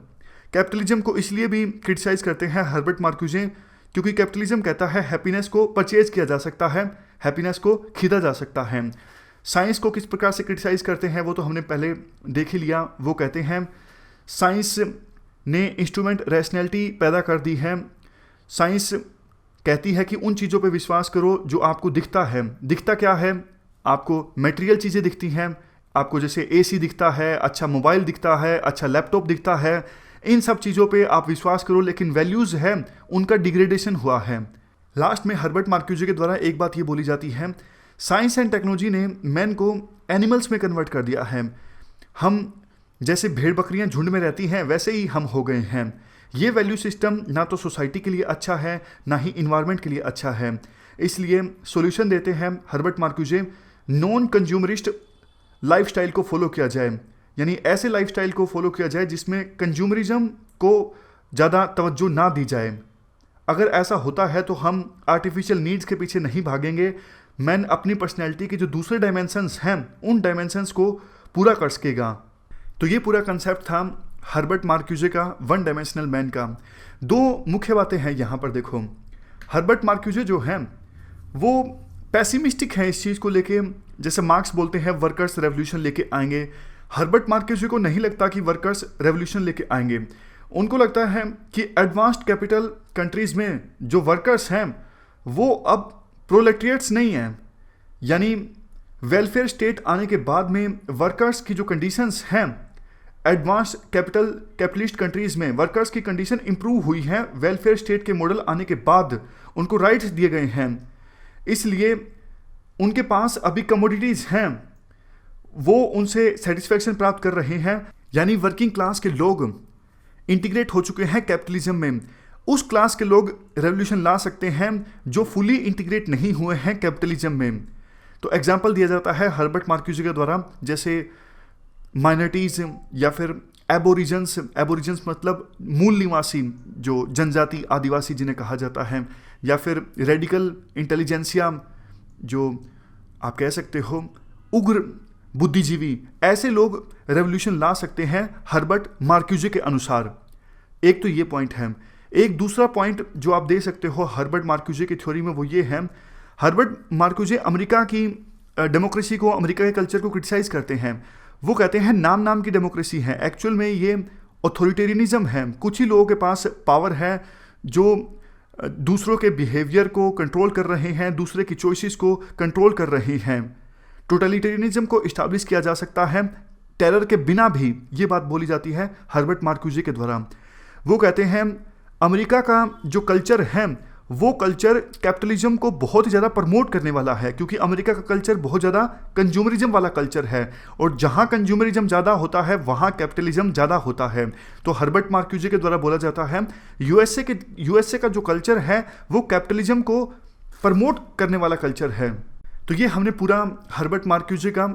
Capitalism को इसलिए भी क्रिटिसाइज करते हैं हर्बर्ट मार्क्यूजे क्योंकि कैपिटलिज्म कहता है हैप्पीनेस को परचेज किया जा सकता है, हैप्पीनेस को खरीदा जा सकता है। साइंस को किस प्रकार से क्रिटिसाइज करते हैं वो तो हमने पहले देख ही लिया। वो कहते हैं साइंस ने इंस्ट्रूमेंट रैशनैलिटी पैदा कर दी है। साइंस कहती है कि उन चीज़ों पे विश्वास करो जो आपको दिखता है। दिखता क्या है? आपको मटेरियल चीज़ें दिखती हैं, आपको जैसे एसी दिखता है, अच्छा मोबाइल दिखता है, अच्छा लैपटॉप दिखता है, इन सब चीज़ों पे आप विश्वास करो, लेकिन वैल्यूज़ है उनका डिग्रेडेशन हुआ है। लास्ट में हर्बर्ट मार्क्यूजे के द्वारा एक बात ये बोली जाती है, साइंस एंड टेक्नोलॉजी ने मैन को एनिमल्स में कन्वर्ट कर दिया है। हम जैसे भेड़ बकरियां झुंड में रहती हैं वैसे ही हम हो गए हैं। ये वैल्यू सिस्टम ना तो सोसाइटी के लिए अच्छा है ना ही इन्वायरमेंट के लिए अच्छा है। इसलिए सॉल्यूशन देते हैं हर्बर्ट मार्क्यूजे, नॉन कंज्यूमरिस्ट लाइफस्टाइल को फॉलो किया जाए, यानी ऐसे लाइफस्टाइल को फॉलो किया जाए जिसमें कंज्यूमरिज्म को ज़्यादा तवज्जो ना दी जाए। अगर ऐसा होता है तो हम आर्टिफिशियल नीड्स के पीछे नहीं भागेंगे। मैन अपनी पर्सनैलिटी के जो दूसरे डायमेंशंस हैं उन डायमेंशंस को पूरा कर सकेगा। तो ये पूरा कंसेप्ट था हर्बर्ट मार्क्यूजे का वन डायमेंशनल मैन का। दो मुख्य बातें हैं यहाँ पर। देखो, हर्बर्ट मार्क्यूजे जो हैं वो पैसिमिस्टिक हैं इस चीज़ को लेके, जैसे मार्क्स बोलते हैं वर्कर्स रेवोल्यूशन लेके आएंगे। हर्बर्ट मार्क्यूजे को नहीं लगता कि वर्कर्स रेवोल्यूशन लेके आएंगे। उनको लगता है कि एडवांस्ड कैपिटल कंट्रीज़ में जो वर्कर्स हैं वो अब प्रोलेटेरिएट्स नहीं हैं, यानी वेलफेयर स्टेट आने के बाद में वर्कर्स की जो कंडीशंस हैं एडवांस कैपिटलिस्ट कंट्रीज़ में वर्कर्स की कंडीशन इंप्रूव हुई है। वेलफेयर स्टेट के मॉडल आने के बाद उनको राइट्स दिए गए हैं, इसलिए उनके पास अभी कमोडिटीज़ हैं, वो उनसे सेटिस्फैक्शन प्राप्त कर रहे हैं। यानी वर्किंग क्लास के लोग इंटीग्रेट हो चुके हैं कैपिटलिज्म में। उस क्लास के लोग रेवोल्यूशन ला सकते हैं जो फुली इंटीग्रेट नहीं हुए हैं कैपिटलिज्म में। तो एग्जाम्पल दिया जाता है हर्बर्ट मार्क्यूजी के द्वारा, जैसे माइनॉरिटीज़ या फिर एबोरिजन्स मतलब मूल निवासी, जो जनजाति आदिवासी जिन्हें कहा जाता है, या फिर रेडिकल इंटेलिजेंसिया, जो आप कह सकते हो उग्र बुद्धिजीवी। ऐसे लोग रेवोल्यूशन ला सकते हैं हर्बर्ट मार्क्यूजी के अनुसार। एक तो ये पॉइंट है। एक दूसरा पॉइंट जो आप दे सकते हो हर्बर्ट मार्क्यूजी की थ्योरी में, वो ये है, हर्बर्ट मार्क्यूजी अमेरिका की डेमोक्रेसी को, अमेरिका के कल्चर को क्रिटिसाइज करते हैं। वो कहते हैं नाम नाम की डेमोक्रेसी है, एक्चुअल में ये ऑथोरिटेरियनिज्म है। कुछ ही लोगों के पास पावर है जो दूसरों के बिहेवियर को कंट्रोल कर रहे हैं, दूसरे की चॉइसेस को कंट्रोल कर रहे हैं। टोटलिटेरियनिज्म को इस्टेब्लिश किया जा सकता है टेरर के बिना भी, ये बात बोली जाती है हर्बर्ट मार्क्यूजी के द्वारा। वो कहते हैं अमेरिका का जो कल्चर है वो कल्चर कैपिटलिज्म को बहुत ही ज़्यादा प्रमोट करने वाला है, क्योंकि अमेरिका का कल्चर बहुत ज़्यादा कंज्यूमरिज्म वाला कल्चर है, और जहाँ कंज्यूमरिज्म ज़्यादा होता है वहाँ कैपिटलिज्म ज़्यादा होता है। तो हर्बर्ट मार्क्यूजी के द्वारा बोला जाता है यूएसए का जो कल्चर है वो कैपिटलिज्म को प्रमोट करने वाला कल्चर है। तो ये हमने पूरा हर्बर्ट मार्क्यूजी का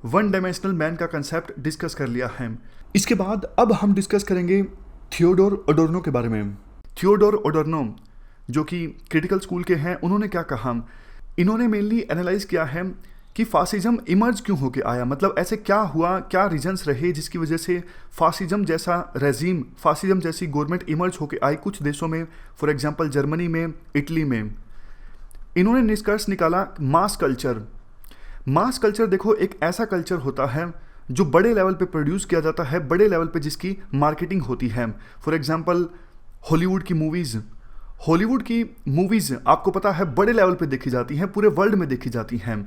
वन डायमेंशनल मैन का कंसेप्ट डिस्कस कर लिया है। इसके बाद अब हम डिस्कस करेंगे थियोडोर अडोर्नो के बारे में। थियोडोर अडोर्नो जो कि क्रिटिकल स्कूल के हैं, उन्होंने क्या कहा, इन्होंने मेनली एनालाइज किया है कि फासिज्म इमर्ज क्यों होके आया, मतलब ऐसे क्या हुआ, क्या रीजंस रहे जिसकी वजह से फासिज्म जैसा रेजीम, फासिज्म जैसी गवर्नमेंट इमर्ज होके आई कुछ देशों में, फॉर एग्जांपल जर्मनी में, इटली में। इन्होंने निष्कर्ष निकाला मास कल्चर। मास कल्चर देखो एक ऐसा कल्चर होता है जो बड़े लेवल पे प्रोड्यूस किया जाता है, बड़े लेवल पे जिसकी मार्केटिंग होती है। फॉर एग्जांपल हॉलीवुड की मूवीज़ आपको पता है बड़े लेवल पे देखी जाती हैं, पूरे वर्ल्ड में देखी जाती हैं।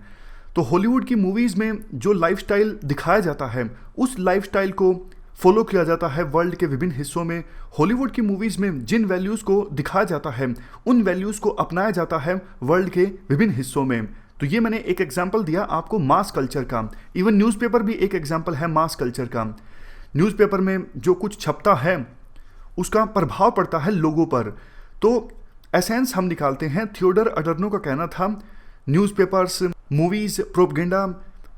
तो हॉलीवुड की मूवीज़ में जो लाइफस्टाइल दिखाया जाता है उस लाइफस्टाइल को फॉलो किया जाता है वर्ल्ड के विभिन्न हिस्सों में। हॉलीवुड की मूवीज़ में जिन वैल्यूज़ को दिखाया जाता है उन वैल्यूज़ को अपनाया जाता है वर्ल्ड के विभिन्न हिस्सों में। तो ये मैंने एक एग्जाम्पल दिया आपको मास कल्चर का। इवन न्यूज़पेपर भी एक एग्जाम्पल है मास कल्चर का। न्यूज़पेपर में जो कुछ छपता है उसका प्रभाव पड़ता है लोगों पर। तो एसेंस हम निकालते हैं। थियोडोर अडोर्नो का कहना था न्यूज़पेपर्स, मूवीज़, प्रोपगेंडा,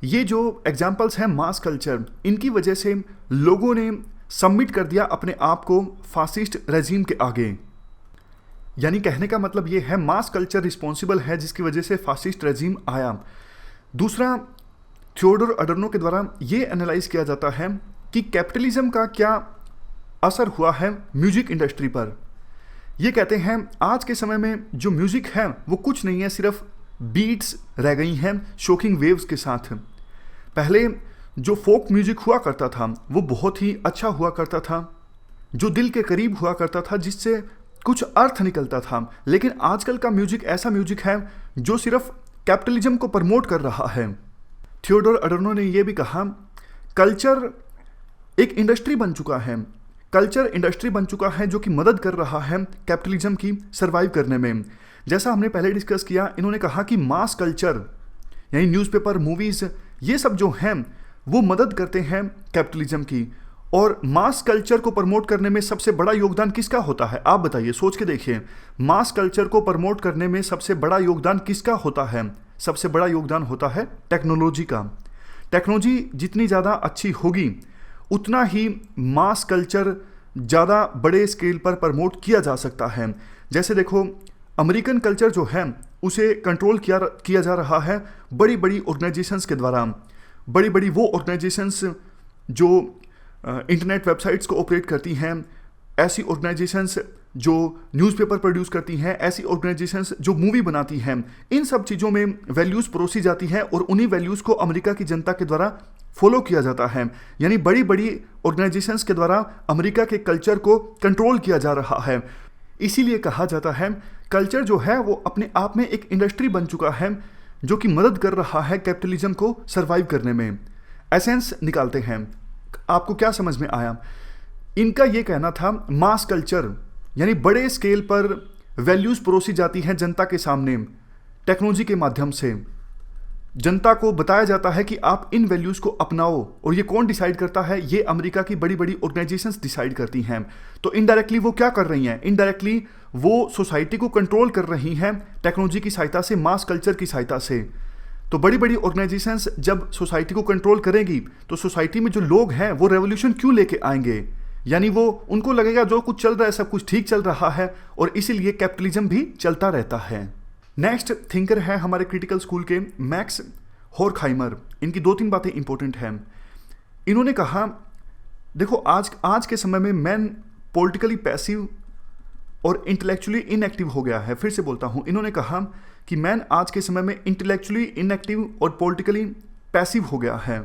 ये जो एग्जाम्पल्स हैं मास कल्चर, इनकी वजह से लोगों ने सबमिट कर दिया अपने आप को फासिस्ट रेजीम के आगे। यानी कहने का मतलब ये है मास कल्चर रिस्पॉन्सिबल है जिसकी वजह से फासिस्ट रेजीम आया। दूसरा, थियोडोर अडोर्नो के द्वारा ये एनालाइज किया जाता है कि कैपिटलिज्म का क्या असर हुआ है म्यूजिक इंडस्ट्री पर। ये कहते हैं आज के समय में जो म्यूजिक है वो कुछ नहीं है, सिर्फ बीट्स रह गई हैं शोकिंग वेव्स के साथ। पहले जो फोक म्यूजिक हुआ करता था वो बहुत ही अच्छा हुआ करता था, जो दिल के करीब हुआ करता था, जिससे कुछ अर्थ निकलता था। लेकिन आजकल का म्यूजिक ऐसा म्यूजिक है जो सिर्फ कैपिटलिज्म को प्रमोट कर रहा है। थियोडोर अडोर्नो ने यह भी कहा कल्चर एक इंडस्ट्री बन चुका है, कल्चर इंडस्ट्री बन चुका है जो कि मदद कर रहा है कैपिटलिज्म की सर्वाइव करने में। जैसा हमने पहले डिस्कस किया, इन्होंने कहा कि मास कल्चर यानी न्यूज़पेपर, मूवीज़, ये सब जो हैं वो मदद करते हैं कैपिटलिज्म की। और मास कल्चर को प्रमोट करने में सबसे बड़ा योगदान किसका होता है, आप बताइए, सोच के देखिए। मास कल्चर को प्रमोट करने में सबसे बड़ा योगदान किसका होता है? सबसे बड़ा योगदान होता है टेक्नोलॉजी का। टेक्नोलॉजी जितनी ज़्यादा अच्छी होगी उतना ही मास कल्चर ज़्यादा बड़े स्केल पर प्रमोट किया जा सकता है। जैसे देखो अमेरिकन कल्चर जो है उसे कंट्रोल किया जा रहा है बड़ी बड़ी ऑर्गेनाइजेशंस के द्वारा। बड़ी बड़ी वो ऑर्गेनाइजेशंस जो इंटरनेट वेबसाइट्स को ऑपरेट करती हैं, ऐसी ऑर्गेनाइजेशंस जो न्यूज़पेपर प्रोड्यूस करती हैं, ऐसी ऑर्गेनाइजेशंस जो मूवी बनाती हैं, इन सब चीज़ों में वैल्यूज़ परोसी जाती हैं और उन्हीं वैल्यूज़ को अमेरिका की जनता के द्वारा फॉलो किया जाता है। यानी बड़ी बड़ी ऑर्गेनाइजेशंस के द्वारा अमेरिका के कल्चर को कंट्रोल किया जा रहा है। इसीलिए कहा जाता है कल्चर जो है वो अपने आप में एक इंडस्ट्री बन चुका है जो कि मदद कर रहा है कैपिटलिज्म को सर्वाइव करने में। एसेंस निकालते हैं, आपको क्या समझ में आया? इनका ये कहना था मास कल्चर यानी बड़े स्केल पर वैल्यूज़ परोसी जाती हैं जनता के सामने टेक्नोलॉजी के माध्यम से। जनता को बताया जाता है कि आप इन वैल्यूज़ को अपनाओ। और ये कौन डिसाइड करता है? ये अमेरिका की बड़ी बड़ी ऑर्गेनाइजेशंस डिसाइड करती हैं। तो इनडायरेक्टली वो क्या कर रही हैं? इनडायरेक्टली वो सोसाइटी को कंट्रोल कर रही हैं टेक्नोलॉजी की सहायता से, मास कल्चर की सहायता से। तो बड़ी बड़ी ऑर्गेनाइजेशंस जब सोसाइटी को कंट्रोल करेंगी तो सोसाइटी में जो लोग हैं वो रेवोल्यूशन क्यों लेके आएंगे? यानी वो उनको लगेगा जो कुछ चल रहा है सब कुछ ठीक चल रहा है, और इसीलिए कैपिटलिज्म भी चलता रहता है। नेक्स्ट थिंकर है हमारे क्रिटिकल स्कूल के मैक्स होर्खहाइमर। इनकी 2-3 बातें इंपॉर्टेंट हैं। इन्होंने कहा, देखो आज के समय में मैन पॉलिटिकली पैसिव और इंटेलेक्चुअली इनएक्टिव हो गया है। फिर से बोलता हूं, इन्होंने कहा कि मैन आज के समय में इंटेलेक्चुअली इनएक्टिव और पॉलिटिकली पैसिव हो गया है,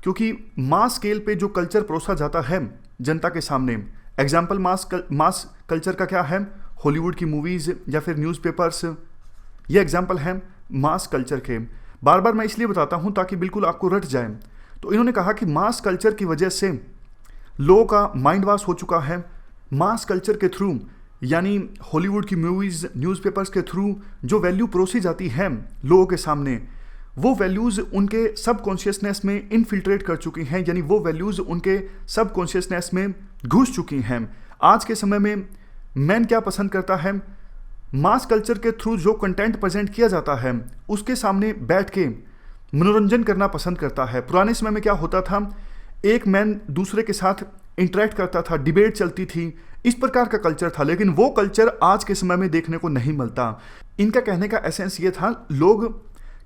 क्योंकि मास स्केल पे जो कल्चर परोसा जाता है जनता के सामने, एग्जाम्पल मास कल्चर का क्या है? हॉलीवुड की मूवीज़ या फिर न्यूज़पेपर्स, ये एग्जाम्पल हैं मास कल्चर के। बार बार मैं इसलिए बताता हूं ताकि बिल्कुल आपको रट जाए। तो इन्होंने कहा कि मास कल्चर की वजह से लोगों का माइंड वॉश हो चुका है। मास कल्चर के थ्रू, यानी हॉलीवुड की मूवीज़, न्यूज़पेपर्स के थ्रू जो वैल्यू परोसी जाती है लोगों के सामने, वो वैल्यूज़ उनके सब कॉन्शियसनेस में इनफिल्ट्रेट कर चुकी हैं, यानी वो वैल्यूज़ उनके सब कॉन्शियसनेस में घुस चुकी हैं। आज के समय में मैन क्या पसंद करता है? मास कल्चर के थ्रू जो कंटेंट प्रेजेंट किया जाता है उसके सामने बैठ के मनोरंजन करना पसंद करता है। पुराने समय में क्या होता था? एक मैन दूसरे के साथ इंटरेक्ट करता था, डिबेट चलती थी, इस प्रकार का कल्चर था, लेकिन वो कल्चर आज के समय में देखने को नहीं मिलता। इनका कहने का एसेंस ये था, लोग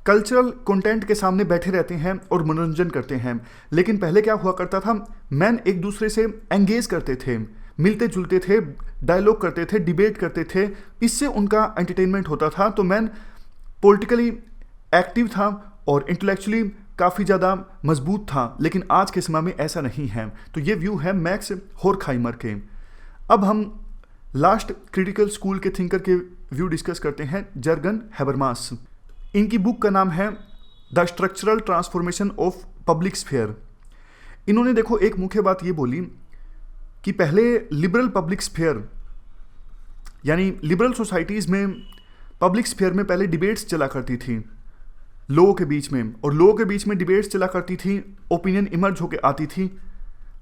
कल्चरल कंटेंट के सामने बैठे रहते हैं और मनोरंजन करते हैं, लेकिन पहले क्या हुआ करता था? मैन एक दूसरे से एंगेज करते थे, मिलते जुलते थे, डायलॉग करते थे, डिबेट करते थे, इससे उनका एंटरटेनमेंट होता था। तो मैन पॉलिटिकली एक्टिव था और इंटेलेक्चुअली काफ़ी ज़्यादा मजबूत था, लेकिन आज के समय में ऐसा नहीं है। तो ये व्यू है मैक्स होर्खहाइमर के। अब हम लास्ट क्रिटिकल स्कूल के थिंकर के व्यू डिस्कस करते हैं, जर्गन हैबरमास। इनकी बुक का नाम है the structural transformation of public sphere. इन्होंने देखो एक मुख्य बात ये बोली कि पहले लिबरल पब्लिक स्फीयर, यानी लिबरल सोसाइटीज़ में पब्लिक स्फीयर में पहले डिबेट्स चला करती थी लोगों के बीच में, और लोगों के बीच में डिबेट्स चला करती थी, ओपिनियन इमर्ज होकर आती थी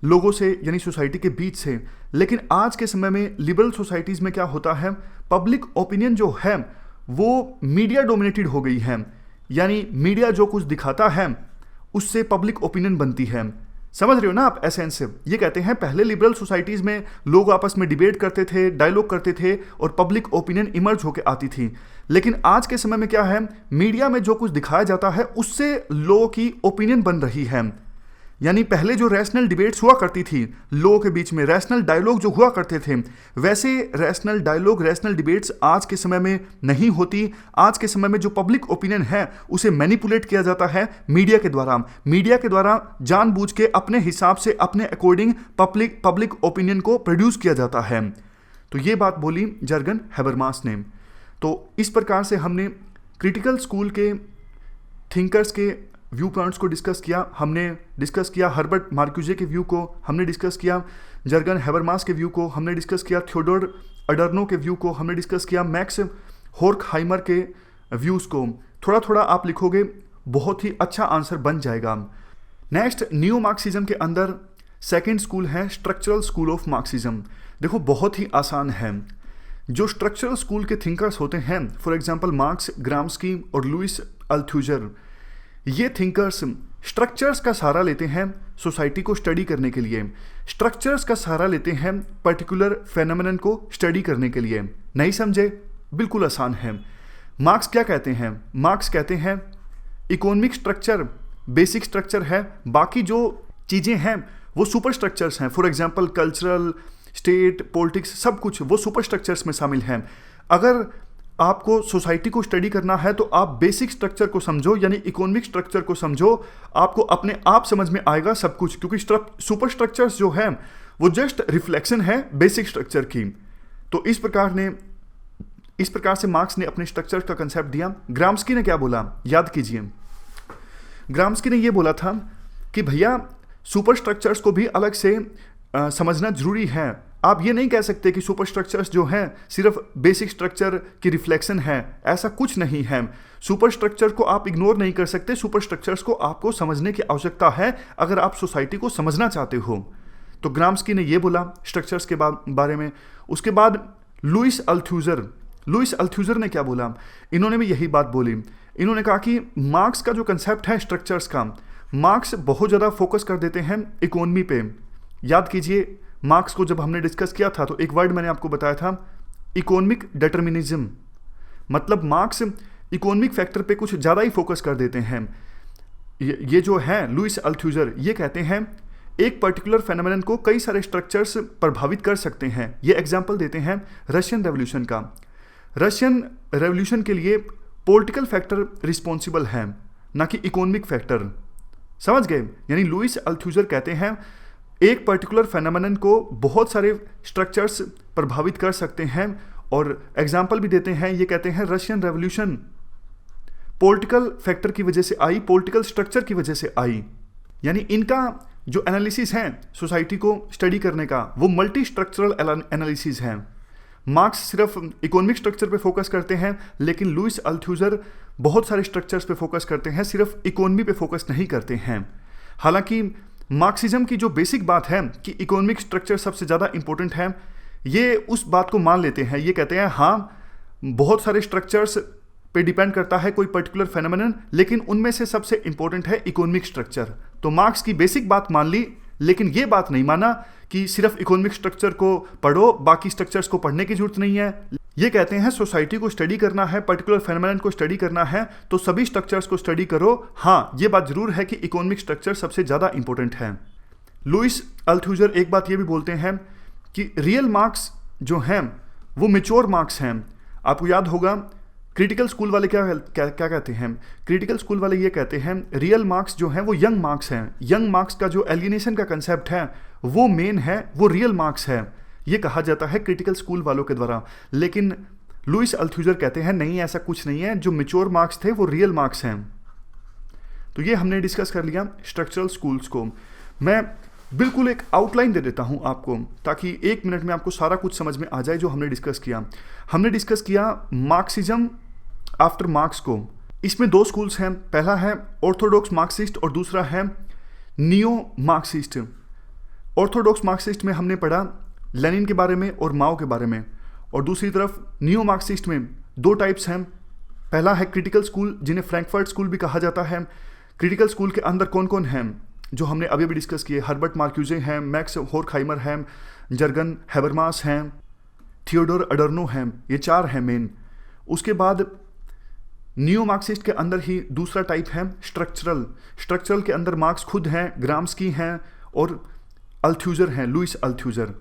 लोगों से, यानी सोसाइटी के बीच से। लेकिन आज के समय में लिबरल सोसाइटीज़ में क्या होता है? पब्लिक ओपिनियन जो है वो मीडिया डोमिनेटेड हो गई है, यानी मीडिया जो कुछ दिखाता है उससे पब्लिक ओपिनियन बनती है। समझ रहे हो ना आप एसेंस? ये कहते हैं पहले लिबरल सोसाइटीज़ में लोग आपस में डिबेट करते थे, डायलॉग करते थे और पब्लिक ओपिनियन इमर्ज होकर आती थी, लेकिन आज के समय में क्या है? मीडिया में जो कुछ दिखाया जाता है उससे लोगों की ओपिनियन बन रही है। यानी पहले जो रैशनल डिबेट्स हुआ करती थी लोगों के बीच में, रैशनल डायलॉग जो हुआ करते थे, वैसे रैशनल डायलॉग, रैशनल डिबेट्स आज के समय में नहीं होती। आज के समय में जो पब्लिक ओपिनियन है उसे मैनिपुलेट किया जाता है मीडिया के द्वारा। मीडिया के द्वारा जानबूझ के अपने हिसाब से, अपने अकॉर्डिंग पब्लिक ओपिनियन को प्रोड्यूस किया जाता है। तो ये बात बोली जर्गन हैबरमास ने। तो इस प्रकार से हमने क्रिटिकल स्कूल के थिंकर्स के व्यू पॉइंट्स को डिस्कस किया। हमने डिस्कस किया हर्बर्ट मार्क्यूजे के व्यू को, हमने डिस्कस किया जर्गन हैबरमास के व्यू को, हमने डिस्कस किया थियोडोर अडर्नो के व्यू को, हमने डिस्कस किया मैक्स होर्खहाइमर के व्यूज़ को। थोड़ा थोड़ा आप लिखोगे, बहुत ही अच्छा आंसर बन जाएगा। नेक्स्ट, न्यू मार्क्सिज्म के अंदर सेकेंड स्कूल है स्ट्रक्चरल स्कूल ऑफ मार्क्सिज्म। देखो बहुत ही आसान है। जो स्ट्रक्चरल स्कूल के थिंकर्स होते हैं, फॉर एग्जाम्पल मार्क्स, ग्राम्स्की और लुइस अल्थुजर, ये थिंकर्स स्ट्रक्चर्स का सहारा लेते हैं सोसाइटी को स्टडी करने के लिए। स्ट्रक्चर्स का सहारा लेते हैं पर्टिकुलर फेनोमेनन को स्टडी करने के लिए। नहीं समझे? बिल्कुल आसान है। मार्क्स क्या कहते हैं? मार्क्स कहते हैं इकोनॉमिक स्ट्रक्चर बेसिक स्ट्रक्चर है, बाकी जो चीज़ें हैं वो सुपर स्ट्रक्चर्स हैं। For example cultural, state, politics, सब कुछ वो सुपर स्ट्रक्चर्स में शामिल हैं। अगर आपको सोसाइटी को स्टडी करना है तो आप बेसिक स्ट्रक्चर को समझो, यानी इकोनॉमिक स्ट्रक्चर को समझो, आपको अपने आप समझ में आएगा सब कुछ, क्योंकि सुपर स्ट्रक्चर्स जो है वो जस्ट रिफ्लेक्शन है बेसिक स्ट्रक्चर की। तो इस प्रकार से मार्क्स ने अपने स्ट्रक्चर का कंसेप्ट दिया। ग्राम्स्की ने क्या बोला, याद कीजिए। ग्राम्स्की ने ये बोला था कि भैया सुपर स्ट्रक्चर्स को भी अलग से समझना जरूरी है। आप ये नहीं कह सकते कि सुपर स्ट्रक्चर्स जो हैं सिर्फ बेसिक स्ट्रक्चर की रिफ्लेक्शन है, ऐसा कुछ नहीं है। सुपर स्ट्रक्चर को आप इग्नोर नहीं कर सकते, सुपर स्ट्रक्चर्स को आपको समझने की आवश्यकता है अगर आप सोसाइटी को समझना चाहते हो। तो ग्राम्स्की ने ये बोला स्ट्रक्चर्स के बारे में। उसके बाद लुईस अल्थुजर ने क्या बोला? इन्होंने भी यही बात बोली। इन्होंने कहा कि मार्क्स का जो कंसेप्ट है स्ट्रक्चर्स का, मार्क्स बहुत ज़्यादा फोकस कर देते हैं इकोनॉमी पे। याद कीजिए मार्क्स को जब हमने डिस्कस किया था तो एक वर्ड मैंने आपको बताया था, इकोनॉमिक डिटर्मिनिज्म। मतलब मार्क्स इकोनॉमिक फैक्टर पे कुछ ज़्यादा ही फोकस कर देते हैं। ये जो है लुईस अल्थुजर ये कहते हैं एक पर्टिकुलर फेनोमेनन को कई सारे स्ट्रक्चर्स प्रभावित कर सकते हैं। ये एग्जाम्पल देते हैं रशियन रेवोल्यूशन का। रशियन रेवोल्यूशन के लिए पॉलिटिकल फैक्टर रिस्पॉन्सिबल है, ना कि इकोनॉमिक फैक्टर। समझ गए? यानी लुईस अल्थुजर कहते हैं एक पर्टिकुलर फेनोमेनन को बहुत सारे स्ट्रक्चर्स प्रभावित कर सकते हैं, और एग्जाम्पल भी देते हैं। ये कहते हैं रशियन रेवोल्यूशन पॉलिटिकल फैक्टर की वजह से आई, पॉलिटिकल स्ट्रक्चर की वजह से आई। यानी इनका जो एनालिसिस है सोसाइटी को स्टडी करने का वो मल्टी स्ट्रक्चरल एनालिसिस है। मार्क्स सिर्फ इकोनॉमिक स्ट्रक्चर पे फोकस करते हैं, लेकिन लुईस अल्थुजर बहुत सारे स्ट्रक्चर्स पे फोकस करते हैं, सिर्फ इकोनॉमी पे फोकस नहीं करते हैं। हालांकि मार्क्सिज्म की जो बेसिक बात है कि इकोनॉमिक स्ट्रक्चर सबसे ज़्यादा इंपॉर्टेंट है, ये उस बात को मान लेते हैं। ये कहते हैं हाँ बहुत सारे स्ट्रक्चर्स पे डिपेंड करता है कोई पर्टिकुलर फेनोमेनन, लेकिन उनमें से सबसे इंपॉर्टेंट है इकोनॉमिक स्ट्रक्चर। तो मार्क्स की बेसिक बात मान ली, लेकिन ये बात नहीं माना कि सिर्फ इकोनॉमिक स्ट्रक्चर को पढ़ो, बाकी स्ट्रक्चर्स को पढ़ने की जरूरत नहीं है। ये कहते हैं सोसाइटी को स्टडी करना है, पर्टिकुलर फेनोमेनन को स्टडी करना है तो सभी स्ट्रक्चर्स को स्टडी करो। हाँ ये बात जरूर है कि इकोनॉमिक स्ट्रक्चर सबसे ज़्यादा इंपॉर्टेंट है। लुईस अल्थुजर एक बात ये भी बोलते हैं कि रियल मार्क्स जो हैं वो मेच्योर मार्क्स हैं। आपको याद होगा क्रिटिकल स्कूल वाले क्या कहते हैं? क्रिटिकल स्कूल वाले ये कहते हैं रियल मार्क्स जो हैं वो यंग मार्क्स हैं। यंग मार्क्स का जो एलियनेशन का कंसेप्ट है वो मेन है, वो रियल मार्क्स है, ये कहा जाता है क्रिटिकल स्कूल वालों के द्वारा। लेकिन लुईस अल्थुजर कहते हैं नहीं, ऐसा कुछ नहीं है, जो मेच्योर मार्क्स थे वो रियल मार्क्स हैं। तो ये हमने डिस्कस कर लिया स्ट्रक्चरल स्कूल्स को। मैं बिल्कुल एक आउटलाइन दे देता हूं आपको, ताकि 1 मिनट में आपको सारा कुछ समझ में आ जाए जो हमने डिस्कस किया। हमने डिस्कस किया मार्क्सिज्म आफ्टर मार्क्स को। इसमें 2 स्कूल्स हैं, पहला है ऑर्थोडॉक्स मार्क्सिस्ट और दूसरा है नियो मार्क्सिस्ट। ऑर्थोडॉक्स मार्क्सिस्ट में हमने पढ़ा लेनिन के बारे में और माओ के बारे में, और दूसरी तरफ नियो मार्क्सिस्ट में 2 टाइप्स हैं। पहला है क्रिटिकल स्कूल, जिन्हें फ्रैंकफर्ट स्कूल भी कहा जाता है। क्रिटिकल स्कूल के अंदर कौन कौन हैं जो हमने अभी भी डिस्कस किए? हर्बर्ट मार्क्यूजे हैं, मैक्स होरखाइमर हैं, जर्गन हैबरमास हैं, थियोडोर अडर्नो हैं, ये 4 हैं मेन। उसके बाद नियो मार्क्सिस्ट के अंदर ही दूसरा टाइप है स्ट्रक्चरल के अंदर मार्क्स खुद हैं, ग्राम्स्की हैं और अल्थुजर हैं, लुईस अल्थुजर।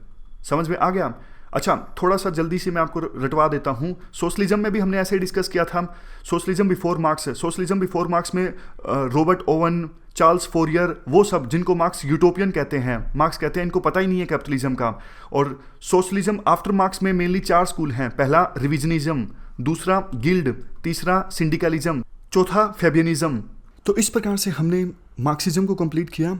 समझ में आ गया? अच्छा, थोड़ा सा जल्दी से मैं आपको रटवा देता हूँ। सोशलिज्म में भी हमने ऐसे ही डिस्कस किया था। सोशलिज्म बिफोर मार्क्स है। सोशलिज्म बिफोर मार्क्स में रॉबर्ट ओवन, चार्ल्स फोरियर, वो सब जिनको मार्क्स यूटोपियन कहते हैं, मार्क्स कहते हैं इनको पता ही नहीं है कैपिटलिज्म का। और सोशलिज्म आफ्टर मार्क्स में मेनली 4 स्कूल हैं। पहला रिविजनिज्म, दूसरा गिल्ड, तीसरा सिंडिकलिज्म, चौथा फेबियनिज्म। तो इस प्रकार से हमने मार्क्सिज्म को कंप्लीट किया।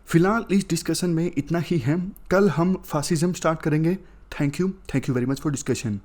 फिलहाल इस डिस्कशन में इतना ही है। कल हम फासिज्म स्टार्ट करेंगे। Thank you very much for discussion.